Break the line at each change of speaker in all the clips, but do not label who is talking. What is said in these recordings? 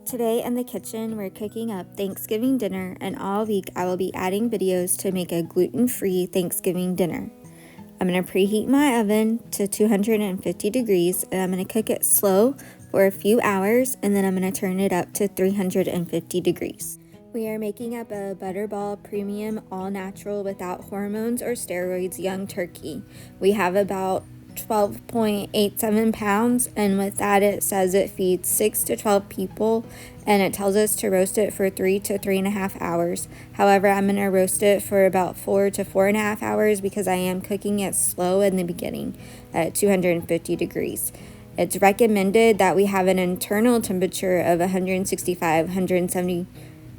Today in the kitchen, we're cooking up Thanksgiving dinner, and all week I will be adding videos to make a gluten-free Thanksgiving dinner. I'm going to preheat my oven to 250 degrees, and I'm going to cook it slow for a few hours, and then I'm going to turn it up to 350 degrees. We are making up a Butterball Premium All-Natural without hormones or steroids young turkey. We have about 12.87 pounds, and with that it says it feeds 6 to 12 people, and it tells us to roast it for 3 to 3.5 hours. However, I'm going to roast it for about 4 to 4.5 hours because I am cooking it slow in the beginning at 250 degrees. It's recommended that we have an internal temperature of 165-170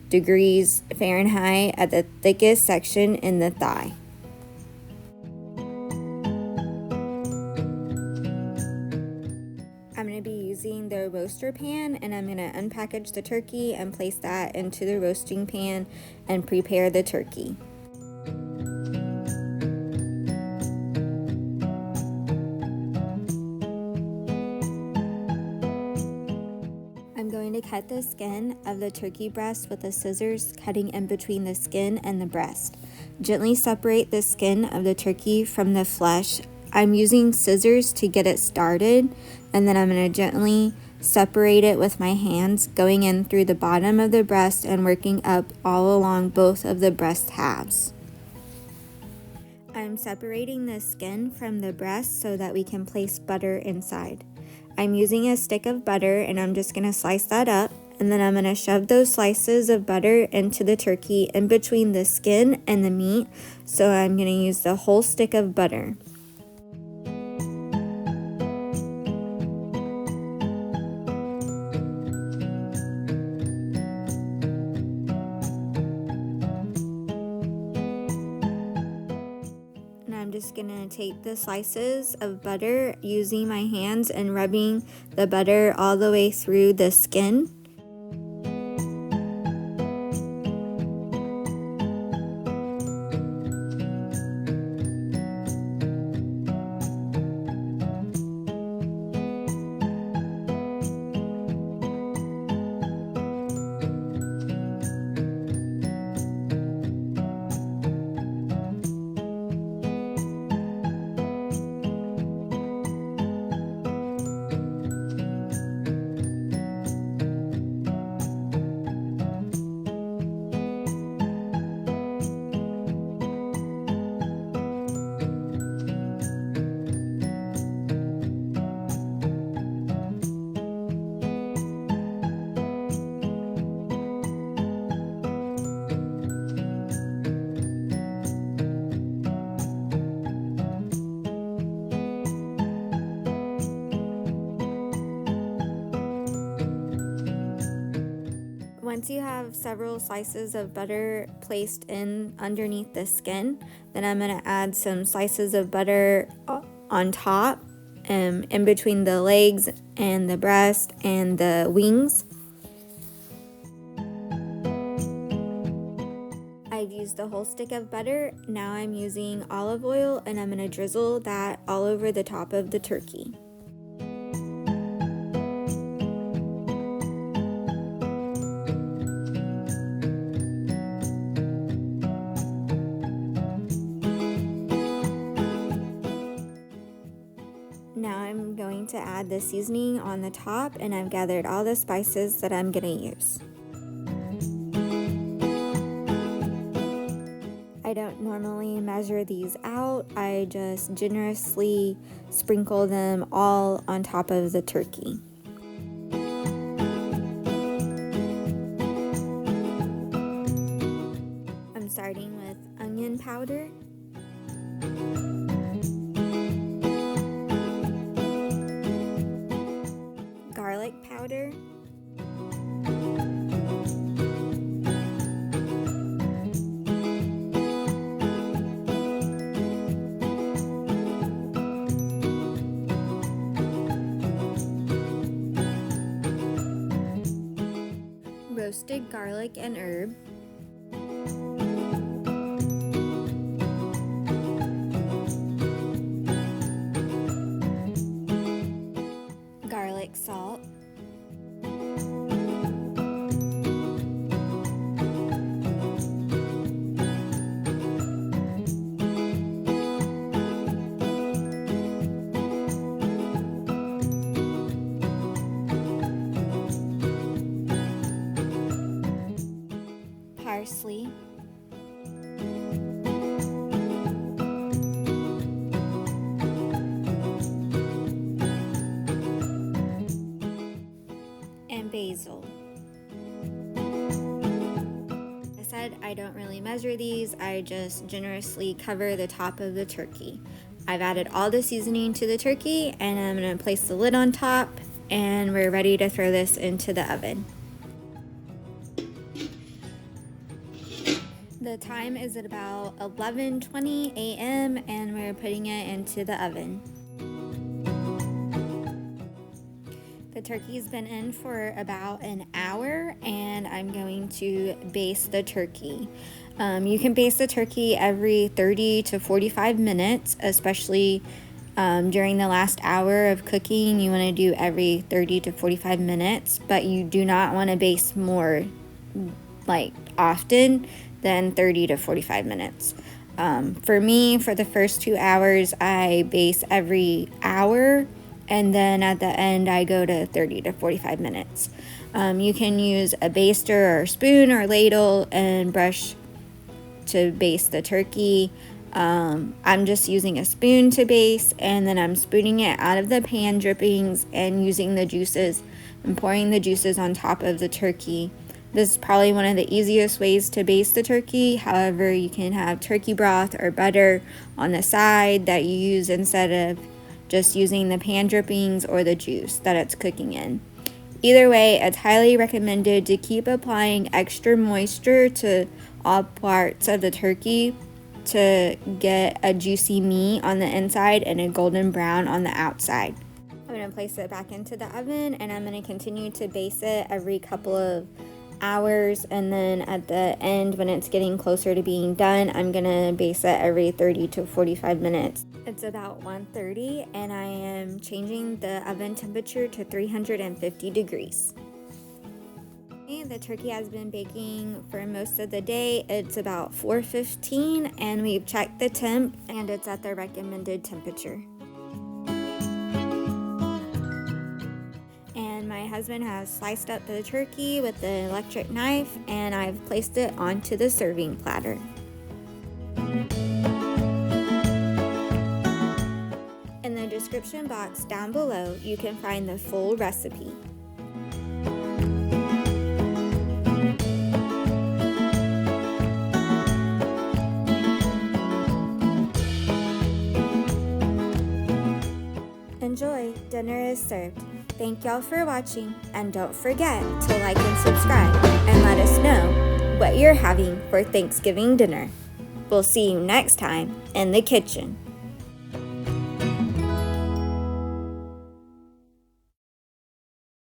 degrees Fahrenheit at the thickest section in the thigh. I'm going to be using the roaster pan, and I'm going to unpackage the turkey and place that into the roasting pan and prepare the turkey. I'm going to cut the skin of the turkey breast with the scissors, cutting in between the skin and the breast. Gently separate the skin of the turkey from the flesh. I'm using scissors to get it started, and then I'm going to gently separate it with my hands, going in through the bottom of the breast and working up all along both of the breast halves. I'm separating the skin from the breast so that we can place butter inside. I'm using a stick of butter, and I'm just going to slice that up, and then I'm going to shove those slices of butter into the turkey in between the skin and the meat, so I'm going to use the whole stick of butter. I'm just going to take the slices of butter using my hands and rubbing the butter all the way through the skin. Once you have several slices of butter placed in underneath the skin, then I'm going to add some slices of butter on top, in between the legs and the breast and the wings. I've used the whole stick of butter. Now I'm using olive oil, and I'm going to drizzle that all over the top of the turkey. Now I'm going to add the seasoning on the top, and I've gathered all the spices that I'm going to use. I don't normally measure these out. I just generously sprinkle them all on top of the turkey. I'm starting with onion powder, garlic powder, roasted garlic and herb, garlic salt, parsley, and basil. I said I don't really measure these, I just generously cover the top of the turkey. I've added all the seasoning to the turkey and I'm going to place the lid on top and we're ready to throw this into the oven. The time is at about 11:20 a.m. and we're putting it into the oven. The turkey's been in for about an hour and I'm going to baste the turkey. You can baste the turkey every 30 to 45 minutes, especially during the last hour of cooking. You want to do every 30 to 45 minutes, but you do not want to baste more often than 30 to 45 minutes. For me, for the first 2 hours, I baste every hour, and then at the end, I go to 30 to 45 minutes. You can use a baster or a spoon or ladle and brush to baste the turkey. I'm just using a spoon to baste, and then I'm spooning it out of the pan drippings and using the juices and pouring the juices on top of the turkey. This is probably one of the easiest ways to baste the turkey. However, you can have turkey broth or butter on the side that you use instead of just using the pan drippings or the juice that it's cooking in. Either way, it's highly recommended to keep applying extra moisture to all parts of the turkey to get a juicy meat on the inside and a golden brown on the outside. I'm going to place it back into the oven and I'm going to continue to baste it every couple of hours, and then at the end when it's getting closer to being done, I'm going to baste it every 30 to 45 minutes. It's about 1:30 and I am changing the oven temperature to 350 degrees. The turkey has been baking for most of the day. It's about 4:15 and we've checked the temp and it's at the recommended temperature. And my husband has sliced up the turkey with the electric knife and I've placed it onto the serving platter. In the description box down below, you can find the full recipe. Enjoy, dinner is served. Thank y'all for watching, and don't forget to like and subscribe and let us know what you're having for Thanksgiving dinner. We'll see you next time in the kitchen.